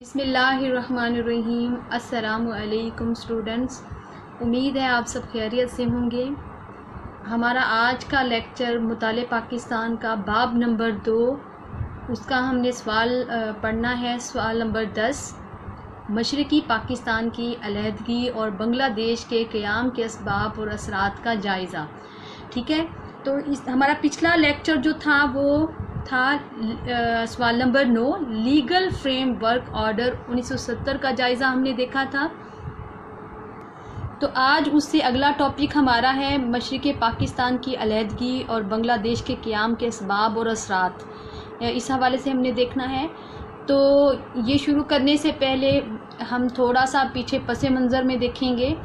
بسم اللہ الرحمن الرحیم۔ السلام علیکم اسٹوڈنٹس، امید ہے آپ سب خیریت سے ہوں گے۔ ہمارا آج کا لیکچر مطالعہ پاکستان کا باب نمبر 2، اس کا ہم نے سوال پڑھنا ہے، سوال نمبر 10، مشرقی پاکستان کی علیحدگی اور بنگلہ دیش کے قیام کے اسباب اور اثرات کا جائزہ۔ ٹھیک ہے، تو ہمارا پچھلا لیکچر جو تھا وہ تھا سوال number 9، legal frame work order 1970 کا جائزہ ہم نے دیکھا تھا۔ تو آج اس سے اگلا ٹاپک ہمارا ہے مشرق پاکستان کی علیحدگی اور بنگلہ دیش کے قیام کے اسباب اور اثرات، اس حوالے سے ہم نے دیکھنا ہے۔ تو یہ شروع کرنے سے پہلے ہم تھوڑا سا پیچھے پس منظر میں دیکھیں گے۔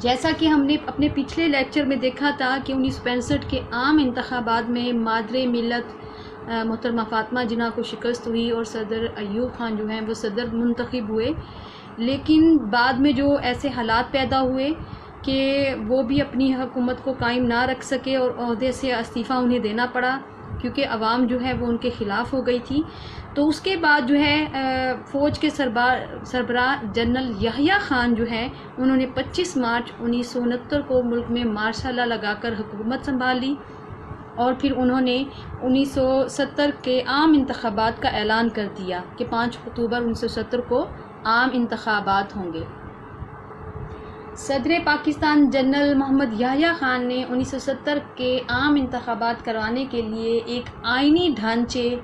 جیسا کہ ہم نے اپنے پچھلے لیکچر میں دیکھا تھا کہ 1965 کے عام انتخابات میں مادر ملت محترمہ فاطمہ جناح کو شکست ہوئی اور صدر ایوب خان جو ہیں وہ صدر منتخب ہوئے، لیکن بعد میں جو ایسے حالات پیدا ہوئے کہ وہ بھی اپنی حکومت کو قائم نہ رکھ سکے اور عہدے سے استعفیٰ انہیں دینا پڑا کیونکہ عوام جو ہے وہ ان کے خلاف ہو گئی تھی۔ تو اس کے بعد جو ہے فوج کے سربراہ جنرل یحییٰ خان جو ہے انہوں نے 25 مارچ 1969 کو ملک میں مارشل لا لگا کر حکومت سنبھال لی، اور پھر انہوں نے 1970 کے عام انتخابات کا اعلان کر دیا کہ 5 اکتوبر 1970 کو عام انتخابات ہوں گے۔ صدر پاکستان جنرل محمد یحییٰ خان نے 1970 کے عام انتخابات کروانے کے لیے ایک آئینی ڈھانچے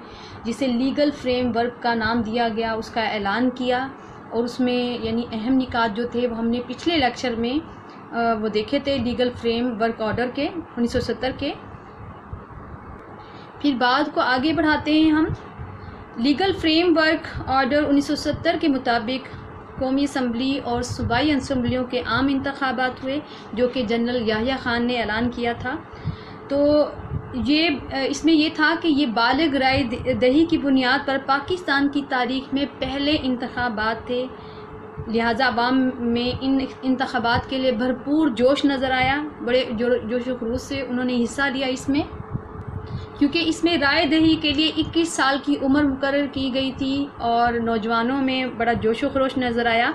جسے لیگل فریم ورک کا نام دیا گیا اس کا اعلان کیا، اور اس میں یعنی اہم نکات جو تھے وہ ہم نے پچھلے لیکچر میں وہ دیکھے تھے، لیگل فریم ورک آرڈر کے 1970 کے۔ پھر بات کو آگے بڑھاتے ہیں ہم۔ لیگل فریم ورک آرڈر 1970 کے مطابق قومی اسمبلی اور صوبائی اسمبلیوں کے عام انتخابات ہوئے جو کہ جنرل یحییٰ خان نے اعلان کیا تھا۔ تو یہ اس میں یہ تھا کہ یہ بالغ رائے دہی کی بنیاد پر پاکستان کی تاریخ میں پہلے انتخابات تھے، لہٰذا عوام میں ان انتخابات کے لیے بھرپور جوش نظر آیا، بڑے جوش و خروش سے انہوں نے حصہ لیا اس میں، کیونکہ اس میں رائے دہی کے لیے 21 سال کی عمر مقرر کی گئی تھی اور نوجوانوں میں بڑا جوش و خروش نظر آیا۔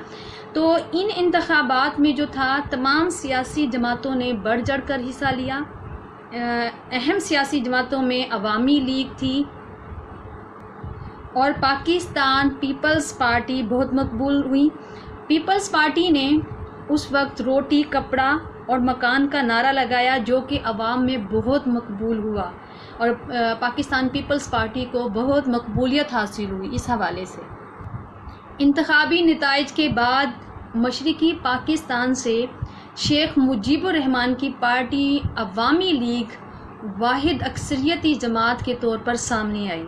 تو ان انتخابات میں جو تھا تمام سیاسی جماعتوں نے بڑھ چڑھ کر حصہ لیا۔ اہم سیاسی جماعتوں میں عوامی لیگ تھی اور پاکستان پیپلز پارٹی بہت مقبول ہوئی۔ پیپلز پارٹی نے اس وقت روٹی کپڑا اور مکان کا نعرہ لگایا جو کہ عوام میں بہت مقبول ہوا، اور پاکستان پیپلز پارٹی کو بہت مقبولیت حاصل ہوئی اس حوالے سے۔ انتخابی نتائج کے بعد مشرقی پاکستان سے شیخ مجیب الرحمان کی پارٹی عوامی لیگ واحد اکثریتی جماعت کے طور پر سامنے آئی،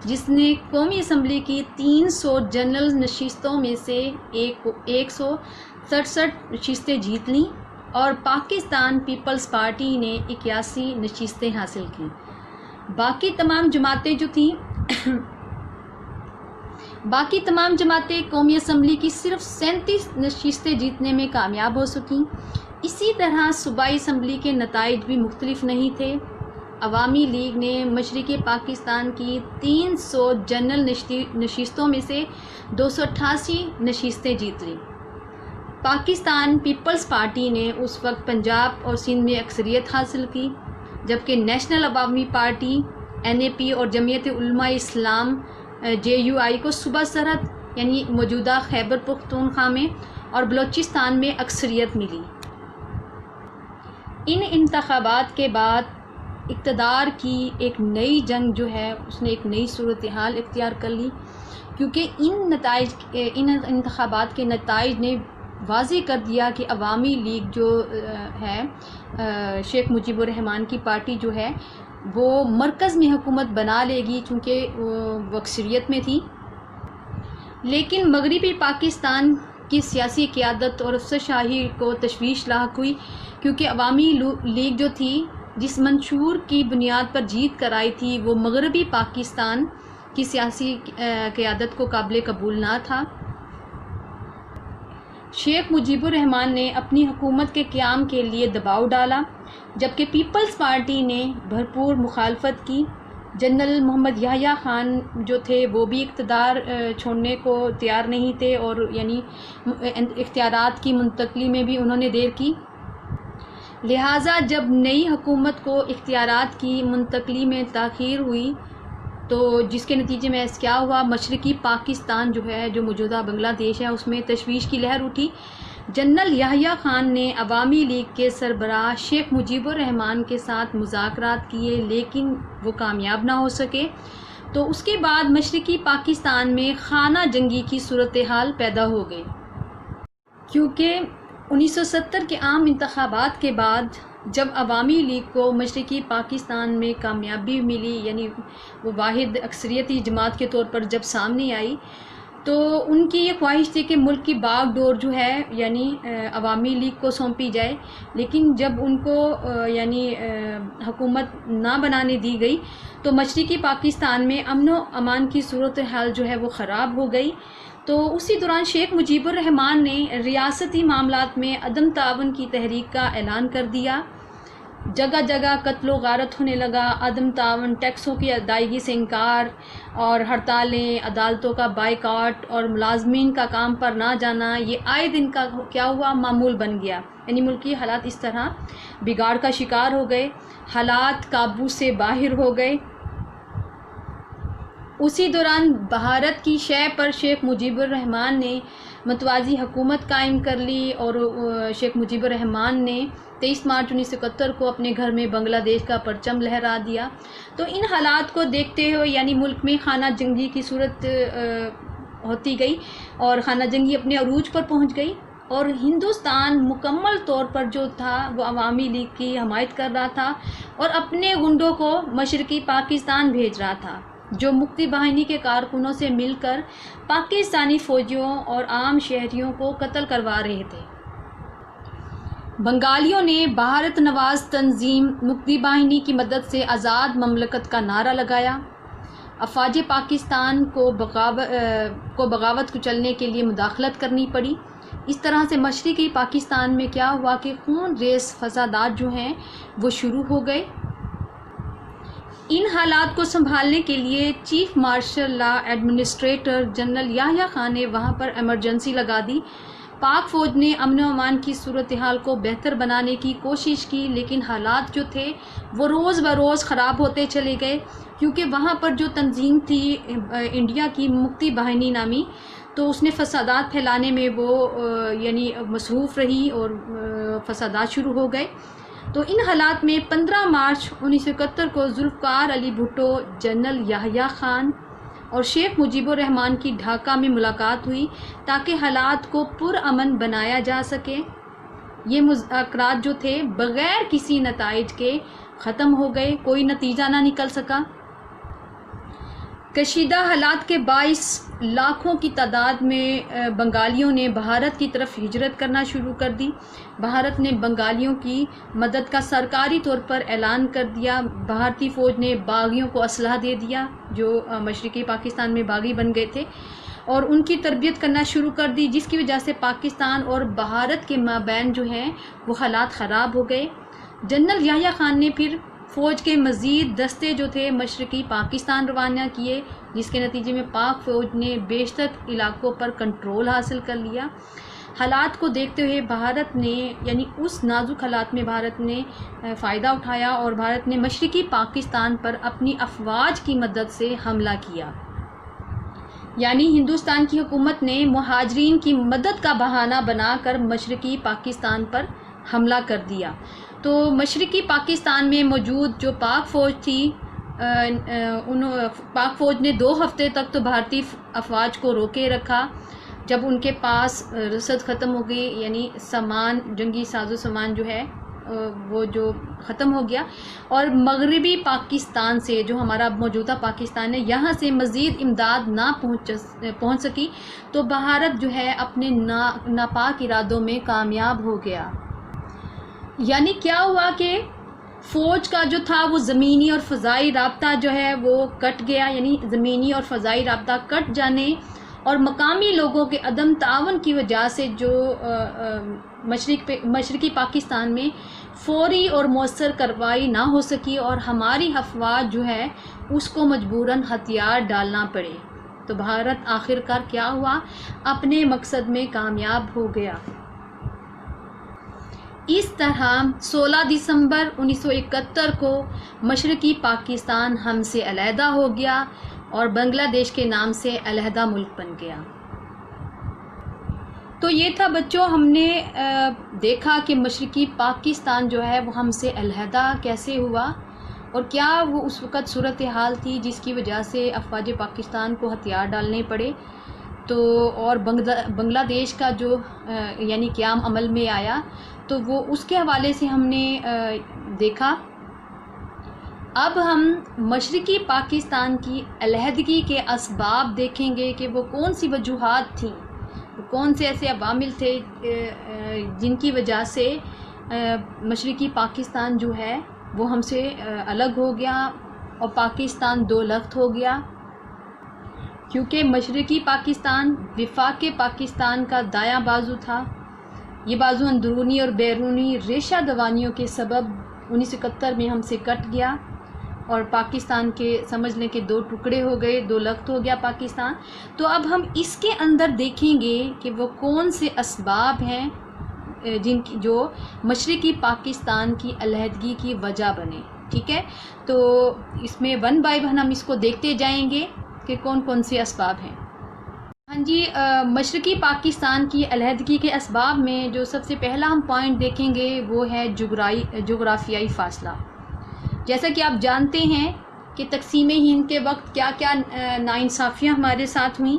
جس نے قومی اسمبلی کی 300 جنرل نشستوں میں سے 167 نشستیں جیت لیں اور پاکستان پیپلز پارٹی نے 81 نشستیں حاصل کیں۔ باقی تمام جماعتیں قومی اسمبلی کی صرف 37 نشستیں جیتنے میں کامیاب ہو سکیں۔ اسی طرح صوبائی اسمبلی کے نتائج بھی مختلف نہیں تھے۔ عوامی لیگ نے مشرقی پاکستان کی 300 جنرل نشستوں میں سے 288 نشستیں جیت لیں۔ پاکستان پیپلز پارٹی نے اس وقت پنجاب اور سندھ میں اکثریت حاصل کی، جبکہ نیشنل عوامی پارٹی NAP اور جمعیت علماء اسلام JUI کو صوبہ سرحد یعنی موجودہ خیبر پختونخوا میں اور بلوچستان میں اکثریت ملی۔ ان انتخابات کے بعد اقتدار کی ایک نئی جنگ جو ہے اس نے ایک نئی صورتحال اختیار کر لی، کیونکہ ان انتخابات کے نتائج نے واضح کر دیا کہ عوامی لیگ جو ہے شیخ مجیب الرحمان کی پارٹی جو ہے وہ مرکز میں حکومت بنا لے گی چونکہ وہ اکثریت میں تھی۔ لیکن مغربی پاکستان کی سیاسی قیادت اور افسرشاہی کو تشویش لاحق ہوئی، کیونکہ عوامی لیگ جو تھی جس منشور کی بنیاد پر جیت کر آئی تھی وہ مغربی پاکستان کی سیاسی قیادت کو قابل قبول نہ تھا۔ شیخ مجیب الرحمان نے اپنی حکومت کے قیام کے لیے دباؤ ڈالا، جبکہ پیپلز پارٹی نے بھرپور مخالفت کی، جنرل محمد یحییٰ خان جو تھے وہ بھی اقتدار چھوڑنے کو تیار نہیں تھے، اور یعنی اختیارات کی منتقلی میں بھی انہوں نے دیر کی۔ لہٰذا جب نئی حکومت کو اختیارات کی منتقلی میں تاخیر ہوئی تو جس کے نتیجے میں کیا ہوا، مشرقی پاکستان جو ہے، جو موجودہ بنگلہ دیش ہے، اس میں تشویش کی لہر اٹھی۔ جنرل یحییٰ خان نے عوامی لیگ کے سربراہ شیخ مجیب الرحمان کے ساتھ مذاکرات کیے، لیکن وہ کامیاب نہ ہو سکے۔ تو اس کے بعد مشرقی پاکستان میں خانہ جنگی کی صورتحال پیدا ہو گئی، کیونکہ 1970 کے عام انتخابات کے بعد جب عوامی لیگ کو مشرقی پاکستان میں کامیابی ملی، یعنی وہ واحد اکثریتی جماعت کے طور پر جب سامنے آئی، تو ان کی یہ خواہش تھی کہ ملک کی باغ ڈور جو ہے یعنی عوامی لیگ کو سونپی جائے، لیکن جب ان کو یعنی حکومت نہ بنانے دی گئی تو مشرقی پاکستان میں امن و امان کی صورتحال جو ہے وہ خراب ہو گئی۔ تو اسی دوران شیخ مجیب الرحمان نے ریاستی معاملات میں عدم تعاون کی تحریک کا اعلان کر دیا۔ جگہ جگہ قتل و غارت ہونے لگا، عدم تعاون، ٹیکسوں کی ادائیگی سے انکار اور ہڑتالیں، عدالتوں کا بائیکاٹ اور ملازمین کا کام پر نہ جانا، یہ آئے دن کا کیا ہوا، معمول بن گیا۔ یعنی ملکی حالات اس طرح بگاڑ کا شکار ہو گئے، حالات قابو سے باہر ہو گئے۔ اسی دوران بھارت کی شے پر شیخ مجیب الرحمان نے متوازی حکومت قائم کر لی، اور شیخ مجیب الرحمان نے 23 مارچ 1971 کو اپنے گھر میں بنگلہ دیش کا پرچم لہرا دیا۔ تو ان حالات کو دیکھتے ہوئے یعنی ملک میں خانہ جنگی کی صورت ہوتی گئی، اور خانہ جنگی اپنے عروج پر پہنچ گئی، اور ہندوستان مکمل طور پر جو تھا وہ عوامی لیگ کی حمایت کر رہا تھا، اور اپنے گنڈوں کو مشرقی پاکستان بھیج رہا تھا، جو مکتی باہنی کے کارکنوں سے مل کر پاکستانی فوجیوں اور عام شہریوں کو قتل کروا رہے تھے۔ بنگالیوں نے بھارت نواز تنظیم مکتی باہنی کی مدد سے آزاد مملکت کا نعرہ لگایا۔ افواج پاکستان کو بغاوت کچلنے کے لیے مداخلت کرنی پڑی۔ اس طرح سے مشرقی پاکستان میں کیا ہوا کہ خون ریز فسادات جو ہیں وہ شروع ہو گئے۔ ان حالات کو سنبھالنے کے لیے chief martial law administrator general Yahya Khan نے وہاں پر ایمرجنسی لگا دی۔ پاک فوج نے امن و امان کی صورتحال کو بہتر بنانے کی کوشش کی، لیکن حالات جو تھے وہ روز بروز خراب ہوتے چلے گئے، کیونکہ وہاں پر جو تنظیم تھی انڈیا کی مکتی باہنی نامی، تو اس نے فسادات پھیلانے میں وہ یعنی مصروف رہی، اور فسادات شروع ہو گئے۔ تو ان حالات میں 15 مارچ 1971 کو ذوالفقار علی بھٹو، جنرل یحییٰ خان اور شیخ مجیب الرحمان کی ڈھاکہ میں ملاقات ہوئی تاکہ حالات کو پرامن بنایا جا سکے۔ یہ مذاکرات جو تھے بغیر کسی نتائج کے ختم ہو گئے، کوئی نتیجہ نہ نکل سکا۔ کشیدہ حالات کے باعث لاکھوں کی تعداد میں بنگالیوں نے بھارت کی طرف ہجرت کرنا شروع کر دی۔ بھارت نے بنگالیوں کی مدد کا سرکاری طور پر اعلان کر دیا۔ بھارتی فوج نے باغیوں کو اسلحہ دے دیا، جو مشرقی پاکستان میں باغی بن گئے تھے، اور ان کی تربیت کرنا شروع کر دی، جس کی وجہ سے پاکستان اور بھارت کے مابین جو ہیں وہ حالات خراب ہو گئے۔ جنرل یحییٰ خان نے پھر فوج کے مزید دستے جو تھے مشرقی پاکستان روانہ کیے، جس کے نتیجے میں پاک فوج نے بیشتر علاقوں پر کنٹرول حاصل کر لیا۔ حالات کو دیکھتے ہوئے بھارت نے یعنی اس نازک حالات میں بھارت نے فائدہ اٹھایا، اور بھارت نے مشرقی پاکستان پر اپنی افواج کی مدد سے حملہ کیا۔ یعنی ہندوستان کی حکومت نے مہاجرین کی مدد کا بہانہ بنا کر مشرقی پاکستان پر حملہ کر دیا۔ تو مشرقی پاکستان میں موجود جو پاک فوج تھی، پاک فوج نے 2 ہفتے تک تو بھارتی افواج کو روکے رکھا۔ جب ان کے پاس رسد ختم ہو گئی، یعنی سامان، جنگی ساز و سامان جو ہے وہ جو ختم ہو گیا، اور مغربی پاکستان سے جو ہمارا موجودہ پاکستان ہے یہاں سے مزید امداد نہ پہنچ سکی، تو بھارت جو ہے اپنے ناپاک ارادوں میں کامیاب ہو گیا۔ یعنی کیا ہوا کہ فوج کا جو تھا وہ زمینی اور فضائی رابطہ جو ہے وہ کٹ گیا، یعنی زمینی اور فضائی رابطہ کٹ جانے اور مقامی لوگوں کے عدم تعاون کی وجہ سے جو مشرقی پاکستان میں فوری اور مؤثر کارروائی نہ ہو سکی اور ہماری افواج جو ہے اس کو مجبوراً ہتھیار ڈالنا پڑے، تو بھارت آخر کار کیا ہوا؟ اپنے مقصد میں کامیاب ہو گیا۔ اس طرح 16 دسمبر 1971 کو مشرقی پاکستان ہم سے علیحدہ ہو گیا اور بنگلہ دیش کے نام سے علیحدہ ملک بن گیا۔ تو یہ تھا بچوں، ہم نے دیکھا کہ مشرقی پاکستان جو ہے وہ ہم سے علیحدہ کیسے ہوا اور کیا وہ اس وقت صورتحال تھی جس کی وجہ سے افواج پاکستان کو ہتھیار ڈالنے پڑے، تو اور بنگلہ دیش کا جو یعنی قیام عمل میں آیا، تو وہ اس کے حوالے سے ہم نے دیکھا۔ اب ہم مشرقی پاکستان کی علیحدگی کے اسباب دیکھیں گے کہ وہ کون سی وجوہات تھیں، کون سے ایسے عوامل تھے جن کی وجہ سے مشرقی پاکستان جو ہے وہ ہم سے الگ ہو گیا اور پاکستان دو لخت ہو گیا۔ کیونکہ مشرقی پاکستان وفاق پاکستان کا دایاں بازو تھا، یہ بازو اندرونی اور بیرونی ریشہ دوانیوں کے سبب 1971 میں ہم سے کٹ گیا اور پاکستان کے سمجھ لیں کہ دو ٹکڑے ہو گئے، دو لخت ہو گیا پاکستان۔ تو اب ہم اس کے اندر دیکھیں گے کہ وہ کون سے اسباب ہیں جن کی جو مشرقی پاکستان کی علیحدگی کی وجہ بنے، ٹھیک ہے؟ تو اس میں ون بائی ون ہم اس کو دیکھتے جائیں گے کہ کون کون سے اسباب ہیں۔ ہاں جی، مشرقی پاکستان کی علیحدگی کے اسباب میں جو سب سے پہلا ہم پوائنٹ دیکھیں گے وہ ہے جغرافیائی فاصلہ۔ جیسا کہ آپ جانتے ہیں کہ تقسیم ہند کے وقت کیا کیا ناانصافیاں ہمارے ساتھ ہوئیں،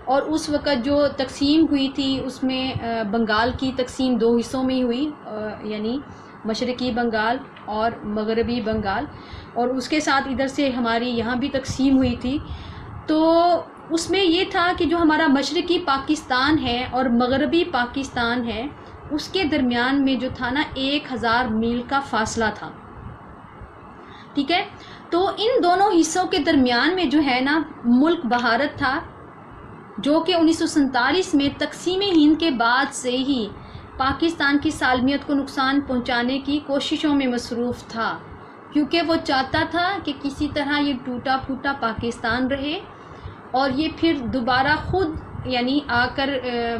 اور اس وقت جو تقسیم ہوئی تھی اس میں بنگال کی تقسیم دو حصوں میں ہوئی، یعنی مشرقی بنگال اور مغربی بنگال، اور اس کے ساتھ ادھر سے ہماری یہاں بھی تقسیم ہوئی تھی۔ تو اس میں یہ تھا کہ جو ہمارا مشرقی پاکستان ہے اور مغربی پاکستان ہے اس کے درمیان میں جو تھا نا 1000 میل کا فاصلہ تھا، ٹھیک ہے؟ تو ان دونوں حصوں کے درمیان میں جو ہے نا ملک بھارت تھا، جو کہ 1947 میں تقسیم ہند کے بعد سے ہی پاکستان کی سالمیت کو نقصان پہنچانے کی کوششوں میں مصروف تھا، کیونکہ وہ چاہتا تھا کہ کسی طرح یہ ٹوٹا پھوٹا پاکستان رہے اور یہ پھر دوبارہ خود یعنی آ کر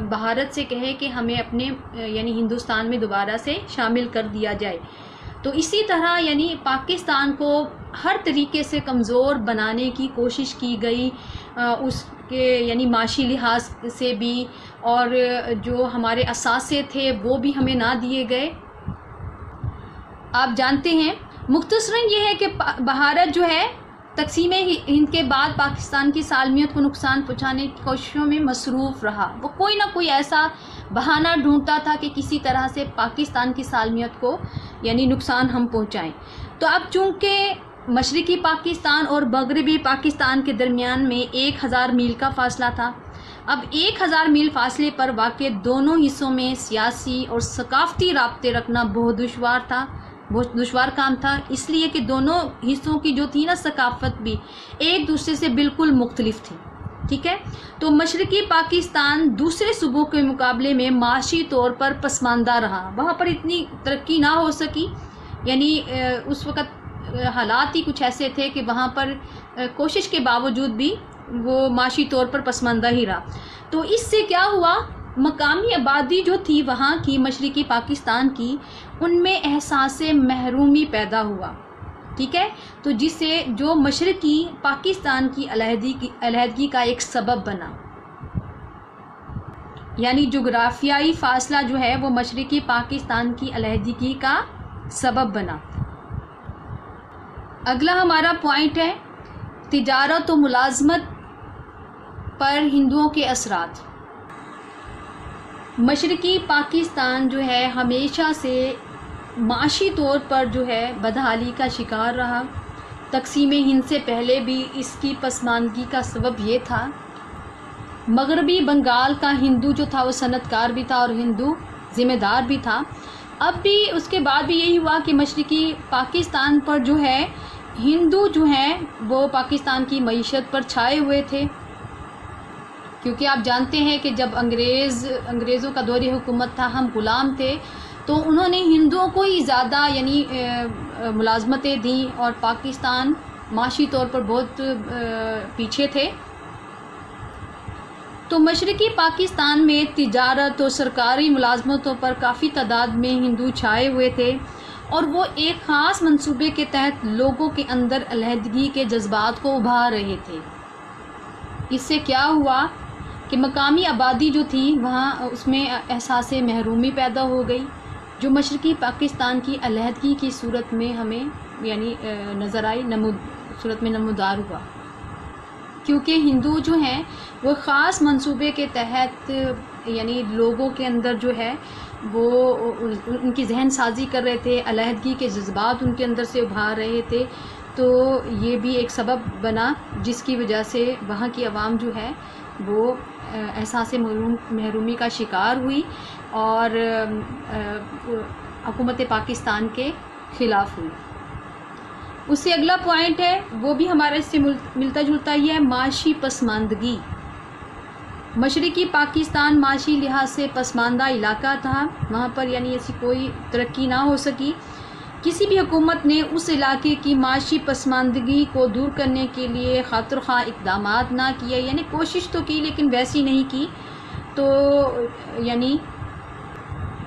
بھارت سے کہے کہ ہمیں اپنے یعنی ہندوستان میں دوبارہ سے شامل کر دیا جائے۔ تو اسی طرح یعنی پاکستان کو ہر طریقے سے کمزور بنانے کی کوشش کی گئی، اس کے یعنی معاشی لحاظ سے بھی، اور جو ہمارے اثاثے تھے وہ بھی ہمیں نہ دیے گئے۔ آپ جانتے ہیں مختصراً یہ ہے کہ بھارت جو ہے تقسیم ہند کے بعد پاکستان کی سالمیت کو نقصان پہنچانے کی کوششوں میں مصروف رہا، وہ کوئی نہ کوئی ایسا بہانہ ڈھونڈتا تھا کہ کسی طرح سے پاکستان کی سالمیت کو یعنی نقصان ہم پہنچائیں۔ تو اب چونکہ مشرقی پاکستان اور مغربی پاکستان کے درمیان میں 1000 میل کا فاصلہ تھا، اب 1000 میل فاصلے پر واقع دونوں حصوں میں سیاسی اور ثقافتی رابطے رکھنا بہت دشوار کام تھا، اس لیے کہ دونوں حصوں کی جو تھی نا ثقافت بھی ایک دوسرے سے بالکل مختلف تھی، ٹھیک ہے؟ تو مشرقی پاکستان دوسرے صوبوں کے مقابلے میں معاشی طور پر پسماندہ رہا، وہاں پر اتنی ترقی نہ ہو سکی، یعنی اس وقت حالات ہی کچھ ایسے تھے کہ وہاں پر کوشش کے باوجود بھی وہ معاشی طور پر پسماندہ ہی رہا۔ تو اس سے کیا ہوا، مقامی آبادی جو تھی وہاں کی مشرقی پاکستان کی، ان میں احساس محرومی پیدا ہوا، ٹھیک ہے؟ تو جس سے جو مشرقی پاکستان کی علیحدگی کا ایک سبب بنا، یعنی جغرافیائی فاصلہ جو ہے وہ مشرقی پاکستان کی علیحدگی کا سبب بنا۔ اگلا ہمارا پوائنٹ ہے تجارت و ملازمت پر ہندوؤں کے اثرات۔ مشرقی پاکستان جو ہے ہمیشہ سے معاشی طور پر جو ہے بدحالی کا شکار رہا، تقسیم ہند سے پہلے بھی اس کی پسماندگی کا سبب یہ تھا۔ مغربی بنگال کا ہندو جو تھا وہ صنعت کار بھی تھا اور ہندو ذمہ دار بھی تھا، اب بھی اس کے بعد بھی یہی ہوا کہ مشرقی پاکستان پر جو ہے ہندو جو ہیں وہ پاکستان کی معیشت پر چھائے ہوئے تھے، کیونکہ آپ جانتے ہیں کہ جب انگریزوں کا دور حکومت تھا، ہم غلام تھے، تو انہوں نے ہندوؤں کو ہی زیادہ یعنی ملازمتیں دیں اور پاکستان معاشی طور پر بہت پیچھے تھے۔ تو مشرقی پاکستان میں تجارت اور سرکاری ملازمتوں پر کافی تعداد میں ہندو چھائے ہوئے تھے، اور وہ ایک خاص منصوبے کے تحت لوگوں کے اندر علیحدگی کے جذبات کو ابھار رہے تھے۔ اس سے کیا ہوا کہ مقامی آبادی جو تھی وہاں اس میں احساس محرومی پیدا ہو گئی، جو مشرقی پاکستان کی علیحدگی کی صورت میں ہمیں یعنی نظر آئی، صورت میں نمودار ہوا، کیونکہ ہندو جو ہیں وہ خاص منصوبے کے تحت یعنی لوگوں کے اندر جو ہے وہ ان کی ذہن سازی کر رہے تھے، علیحدگی کے جذبات ان کے اندر سے ابھار رہے تھے۔ تو یہ بھی ایک سبب بنا جس کی وجہ سے وہاں کی عوام جو ہے وہ احساس محرومی کا شکار ہوئی اور حکومت پاکستان کے خلاف ہوئی۔ اس سے اگلا پوائنٹ ہے، وہ بھی ہمارا اس سے ملتا جلتا ہی ہے، معاشی پسماندگی۔ مشرقی پاکستان معاشی لحاظ سے پسماندہ علاقہ تھا، وہاں پر یعنی ایسی کوئی ترقی نہ ہو سکی۔ کسی بھی حکومت نے اس علاقے کی معاشی پسماندگی کو دور کرنے کے لیے خاطر خواہ اقدامات نہ کیے، یعنی کوشش تو کی لیکن ویسی نہیں کی۔ تو یعنی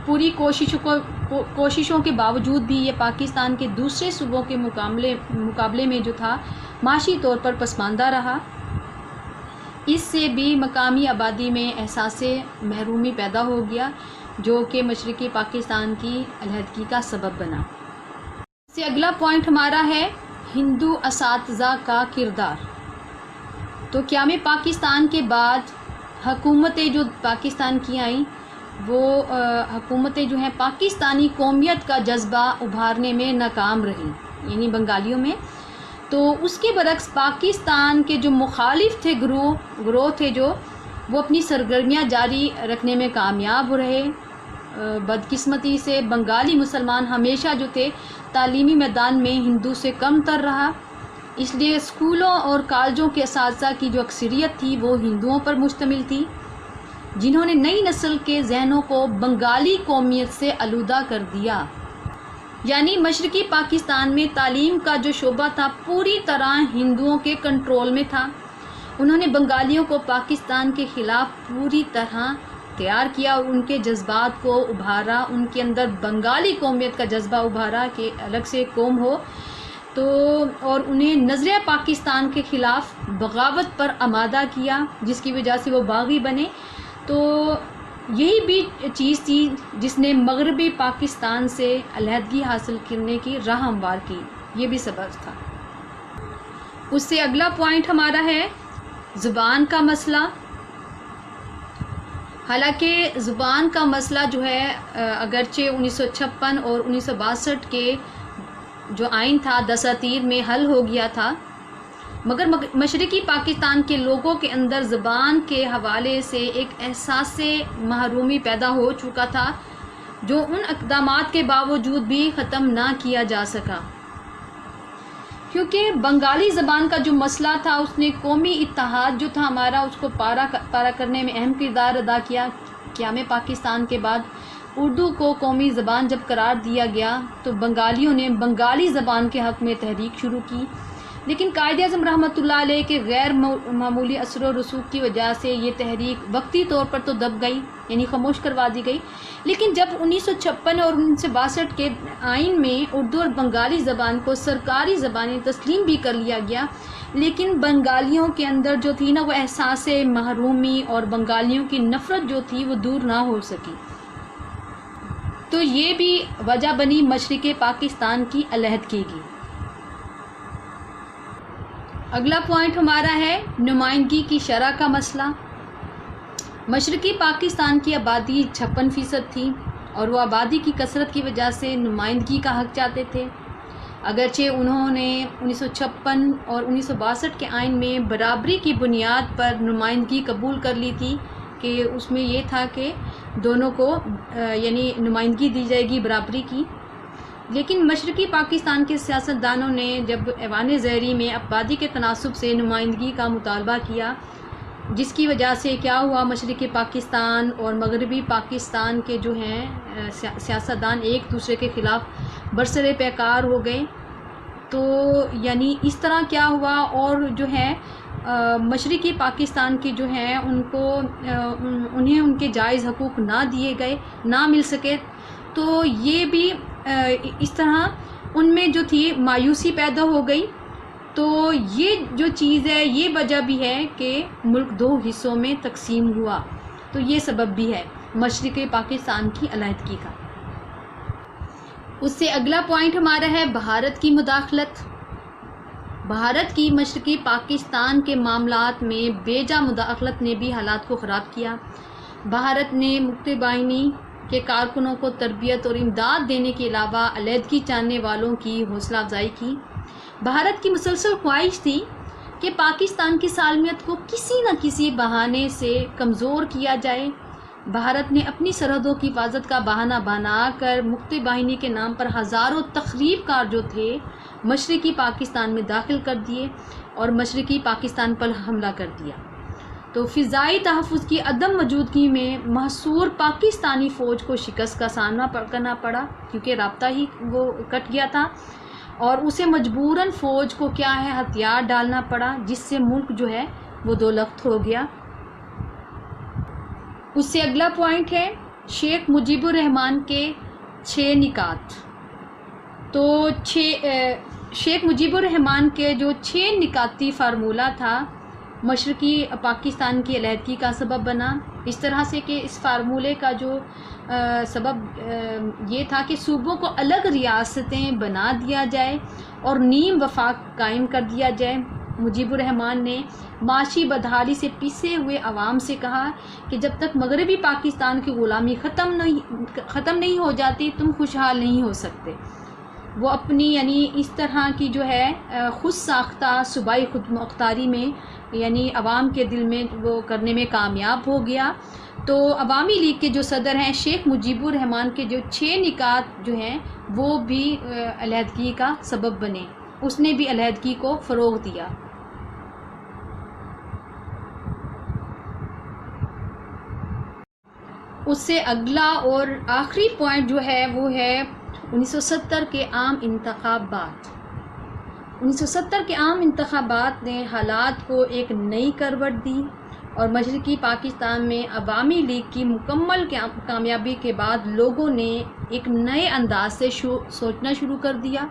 پوری کوششوں کے باوجود بھی یہ پاکستان کے دوسرے صوبوں کے مقابلے میں جو تھا معاشی طور پر پسماندہ رہا۔ اس سے بھی مقامی آبادی میں احساس محرومی پیدا ہو گیا، جو کہ مشرقی پاکستان کی علیحدگی کا سبب بنا۔ اس سے اگلا پوائنٹ ہمارا ہے ہندو اساتذہ کا کردار۔ تو قیام پاکستان کے بعد حکومتیں جو پاکستان کی آئیں وہ حکومتیں جو ہیں پاکستانی قومیت کا جذبہ ابھارنے میں ناکام رہیں، یعنی بنگالیوں میں۔ تو اس کے برعکس پاکستان کے جو مخالف تھے گروہ تھے جو، وہ اپنی سرگرمیاں جاری رکھنے میں کامیاب رہے۔ بدقسمتی سے بنگالی مسلمان ہمیشہ جو تھے تعلیمی میدان میں ہندو سے کم تر رہا، اس لیے اسکولوں اور کالجوں کے اساتذہ کی جو اکثریت تھی وہ ہندوؤں پر مشتمل تھی، جنہوں نے نئی نسل کے ذہنوں کو بنگالی قومیت سے آلودہ کر دیا۔ یعنی مشرقی پاکستان میں تعلیم کا جو شعبہ تھا پوری طرح ہندوؤں کے کنٹرول میں تھا۔ انہوں نے بنگالیوں کو پاکستان کے خلاف پوری طرح تیار کیا اور ان کے جذبات کو ابھارا، ان کے اندر بنگالی قومیت کا جذبہ ابھارا کہ الگ سے قوم ہو، تو اور انہیں نظریہ پاکستان کے خلاف بغاوت پر آمادہ کیا، جس کی وجہ سے وہ باغی بنے۔ تو یہی بھی چیز تھی جس نے مغربی پاکستان سے علیحدگی حاصل کرنے کی راہ ہموار کی، یہ بھی سبب تھا۔ اس سے اگلا پوائنٹ ہمارا ہے زبان کا مسئلہ۔ حالانکہ زبان کا مسئلہ جو ہے اگرچہ 1956 اور 1962 کے جو آئین تھا دساتیر میں حل ہو گیا تھا، مگر مشرقی پاکستان کے لوگوں کے اندر زبان کے حوالے سے ایک احساس محرومی پیدا ہو چکا تھا، جو ان اقدامات کے باوجود بھی ختم نہ کیا جا سکا، کیونکہ بنگالی زبان کا جو مسئلہ تھا اس نے قومی اتحاد جو تھا ہمارا اس کو پارا کرنے میں اہم کردار ادا کیا۔ قیام پاکستان کے بعد اردو کو قومی زبان جب قرار دیا گیا تو بنگالیوں نے بنگالی زبان کے حق میں تحریک شروع کی، لیکن قائد اعظم رحمۃ اللہ علیہ کے غیر معمولی اثر و رسوخ کی وجہ سے یہ تحریک وقتی طور پر تو دب گئی، یعنی خاموش کروا دی گئی۔ لیکن جب 1956 اور 1962 کے آئین میں اردو اور بنگالی زبان کو سرکاری زبانیں تسلیم بھی کر لیا گیا، لیکن بنگالیوں کے اندر جو تھی نا وہ احساس محرومی اور بنگالیوں کی نفرت جو تھی وہ دور نہ ہو سکی۔ تو یہ بھی وجہ بنی مشرق پاکستان کی علیحدگی کی۔ اگلا پوائنٹ ہمارا ہے نمائندگی کی شرح کا مسئلہ۔ مشرقی پاکستان کی آبادی 56% تھی اور وہ آبادی کی کثرت کی وجہ سے نمائندگی کا حق چاہتے تھے، اگرچہ انہوں نے 1956 اور 1962 کے آئین میں برابری کی بنیاد پر نمائندگی قبول کر لی تھی کہ اس میں یہ تھا کہ دونوں کو یعنی نمائندگی دی جائے گی برابری کی، لیکن مشرقی پاکستان کے سیاستدانوں نے جب ایوان زہری میں آبادی کے تناسب سے نمائندگی کا مطالبہ کیا جس کی وجہ سے کیا ہوا، مشرقی پاکستان اور مغربی پاکستان کے جو ہیں سیاستدان ایک دوسرے کے خلاف برسر پیکار ہو گئے۔ تو یعنی اس طرح کیا ہوا، اور جو ہے مشرقی پاکستان کے جو ہیں انہیں ان کے جائز حقوق نہ دیے گئے، نہ مل سکے، تو یہ بھی اس طرح ان میں جو تھی مایوسی پیدا ہو گئی۔ تو یہ جو چیز ہے، یہ وجہ بھی ہے کہ ملک دو حصوں میں تقسیم ہوا، تو یہ سبب بھی ہے مشرقی پاکستان کی علیحدگی کا۔ اس سے اگلا پوائنٹ ہمارا ہے بھارت کی مداخلت۔ بھارت کی مشرقی پاکستان کے معاملات میں بیجا مداخلت نے بھی حالات کو خراب کیا۔ بھارت نے مکتبائنی کے کارکنوں کو تربیت اور امداد دینے کے علاوہ علیحدگی چاہنے والوں کی حوصلہ افزائی کی۔ بھارت کی مسلسل خواہش تھی کہ پاکستان کی سالمیت کو کسی نہ کسی بہانے سے کمزور کیا جائے۔ بھارت نے اپنی سرحدوں کی حفاظت کا بہانہ بنا کر مکتب باہنی کے نام پر ہزاروں تخریب کار جو تھے مشرقی پاکستان میں داخل کر دیے اور مشرقی پاکستان پر حملہ کر دیا۔ تو فضائی تحفظ کی عدم موجودگی میں محصور پاکستانی فوج کو شکست کا سامنا کرنا پڑا، کیونکہ رابطہ ہی وہ کٹ گیا تھا، اور اسے مجبوراً فوج کو کیا ہے ہتھیار ڈالنا پڑا، جس سے ملک جو ہے وہ دو لخت ہو گیا۔ اس سے اگلا پوائنٹ ہے شیخ مجیب الرحمان کے 6 نکات۔ تو شیخ مجیب الرحمان کے جو 6 نکاتی فارمولہ تھا مشرقی پاکستان کی علیحدگی کا سبب بنا، اس طرح سے کہ اس فارمولے کا جو سبب یہ تھا کہ صوبوں کو الگ ریاستیں بنا دیا جائے اور نیم وفاق قائم کر دیا جائے۔ مجیب الرحمان نے معاشی بدحالی سے پیسے ہوئے عوام سے کہا کہ جب تک مغربی پاکستان کی غلامی ختم نہیں ہو جاتی تم خوشحال نہیں ہو سکتے۔ وہ اپنی یعنی اس طرح کی جو ہے خود ساختہ صوبائی خود مختاری میں یعنی عوام کے دل میں وہ کرنے میں کامیاب ہو گیا۔ تو عوامی لیگ کے جو صدر ہیں شیخ مجیب الرحمان کے جو 6 نکات جو ہیں وہ بھی علیحدگی کا سبب بنے، اس نے بھی علیحدگی کو فروغ دیا۔ اس سے اگلا اور آخری پوائنٹ جو ہے وہ ہے 1970 کے عام انتخابات۔ 1970 کے عام انتخابات نے حالات کو ایک نئی کروٹ دی اور مشرقی پاکستان میں عوامی لیگ کی مکمل کامیابی کے بعد لوگوں نے ایک نئے انداز سے سوچنا شروع کر دیا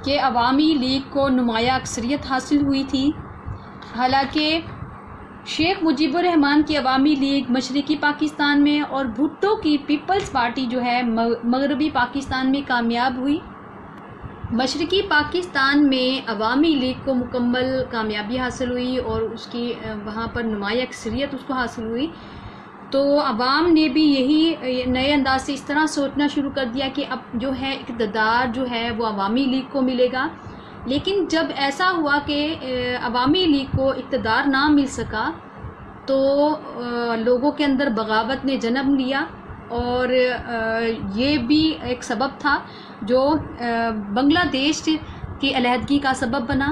کہ عوامی لیگ کو نمایاں اکثریت حاصل ہوئی تھی۔ حالانکہ شیخ مجیب الرحمان کی عوامی لیگ مشرقی پاکستان میں اور بھٹو کی پیپلز پارٹی جو ہے مغربی پاکستان میں کامیاب ہوئی۔ مشرقی پاکستان میں عوامی لیگ کو مکمل کامیابی حاصل ہوئی اور اس کی وہاں پر نمایاں اکثریت اس کو حاصل ہوئی، تو عوام نے بھی یہی نئے انداز سے اس طرح سوچنا شروع کر دیا کہ اب جو ہے اقتدار جو ہے وہ عوامی لیگ کو ملے گا۔ لیکن جب ایسا ہوا کہ عوامی لیگ کو اقتدار نہ مل سکا تو لوگوں کے اندر بغاوت نے جنم لیا، اور یہ بھی ایک سبب تھا جو بنگلہ دیش کی علیحدگی کا سبب بنا۔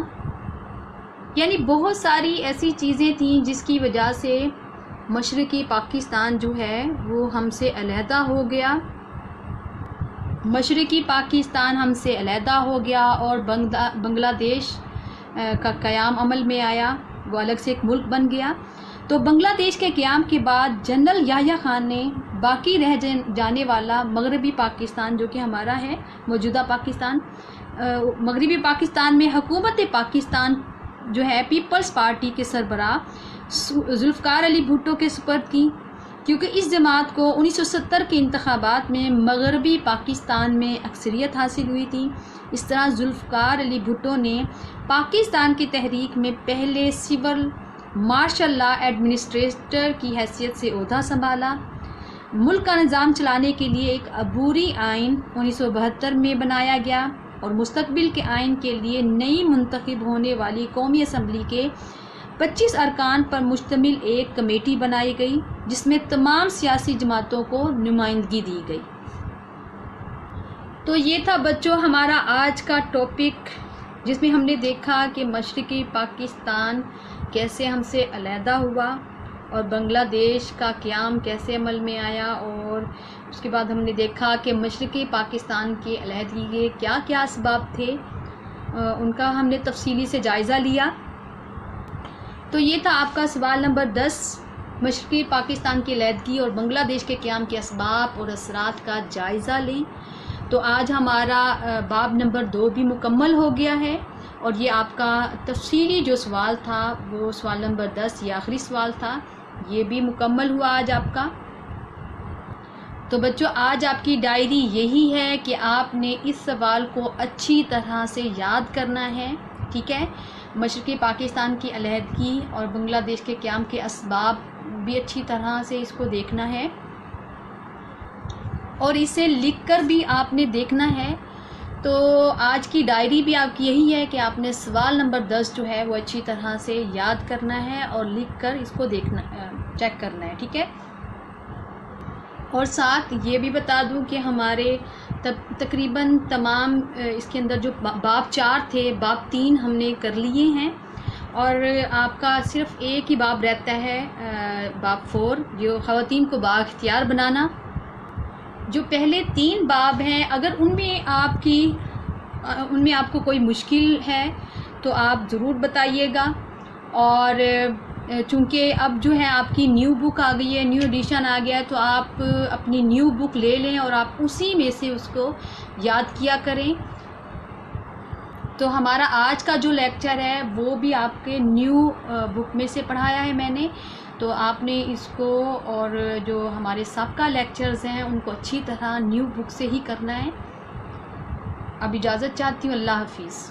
یعنی بہت ساری ایسی چیزیں تھیں جس کی وجہ سے مشرقی پاکستان جو ہے وہ ہم سے علیحدہ ہو گیا، مشرقی پاکستان ہم سے علیحدہ ہو گیا اور بنگلہ دیش کا قیام عمل میں آیا، وہ الگ سے ایک ملک بن گیا۔ تو بنگلہ دیش کے قیام کے بعد جنرل یحییٰ خان نے باقی رہ جانے والا مغربی پاکستان جو کہ ہمارا ہے موجودہ پاکستان، مغربی پاکستان میں حکومت پاکستان جو ہے پیپلز پارٹی کے سربراہ ذوالفقار علی بھٹو کے سپرد کی، کیونکہ اس جماعت کو 1970 کے انتخابات میں مغربی پاکستان میں اکثریت حاصل ہوئی تھی۔ اس طرح ذوالفقار علی بھٹو نے پاکستان کی تحریک میں پہلے سول مارشل لا ایڈمنسٹریٹر کی حیثیت سے عہدہ سنبھالا۔ ملک کا نظام چلانے کے لیے ایک عبوری آئین 1972 میں بنایا گیا اور مستقبل کے آئین کے لیے نئی منتخب ہونے والی قومی اسمبلی کے 25 ارکان پر مشتمل ایک کمیٹی بنائی گئی جس میں تمام سیاسی جماعتوں کو نمائندگی دی گئی۔ تو یہ تھا بچوں ہمارا آج کا ٹاپک، جس میں ہم نے دیکھا کہ مشرقی پاکستان کیسے ہم سے علیحدہ ہوا اور بنگلہ دیش کا قیام کیسے عمل میں آیا، اور اس کے بعد ہم نے دیکھا کہ مشرقی پاکستان کی علیحدگی کے کیا کیا اسباب تھے، ان کا ہم نے تفصیلی سے جائزہ لیا۔ تو یہ تھا آپ کا سوال نمبر 10، مشرقی پاکستان کی علیحدگی اور بنگلہ دیش کے قیام کے اسباب اور اثرات کا جائزہ لیں۔ تو آج ہمارا باب نمبر 2 بھی مکمل ہو گیا ہے، اور یہ آپ کا تفصیلی جو سوال تھا وہ سوال نمبر 10 یہ آخری سوال تھا، یہ بھی مکمل ہوا آج آپ کا۔ تو بچوں آج آپ کی ڈائری یہی ہے کہ آپ نے اس سوال کو اچھی طرح سے یاد کرنا ہے، ٹھیک ہے؟ مشرقی پاکستان کی علیحدگی اور بنگلہ دیش کے قیام کے اسباب بھی اچھی طرح سے اس کو دیکھنا ہے، اور اسے لکھ کر بھی آپ نے دیکھنا ہے۔ تو آج کی ڈائری بھی آپ کی یہی ہے کہ آپ نے سوال نمبر 10 جو ہے وہ اچھی طرح سے یاد کرنا ہے اور لکھ کر اس کو دیکھنا چیک کرنا ہے، ٹھیک ہے؟ اور ساتھ یہ بھی بتا دوں کہ ہمارے تقریباً تمام اس کے اندر جو باب 4 تھے، باب 3 ہم نے کر لیے ہیں، اور آپ کا صرف ایک ہی باب رہتا ہے، باب 4 جو خواتین کو بااختیار بنانا۔ جو پہلے 3 باب ہیں اگر ان میں آپ کو کوئی مشکل ہے تو آپ ضرور بتائیے گا، اور چونکہ اب جو ہے آپ کی نیو بک آ گئی ہے، نیو ایڈیشن آ گیا ہے، تو آپ اپنی نیو بک لے لیں اور آپ اسی میں سے اس کو یاد کیا کریں۔ تو ہمارا آج کا جو لیکچر ہے وہ بھی آپ کے نیو بک میں سے پڑھایا ہے میں نے، تو آپ نے اس کو اور جو ہمارے سابقہ لیکچرز ہیں ان کو اچھی طرح نیو بک سے ہی کرنا ہے۔ اب اجازت چاہتی ہوں، اللہ حافظ۔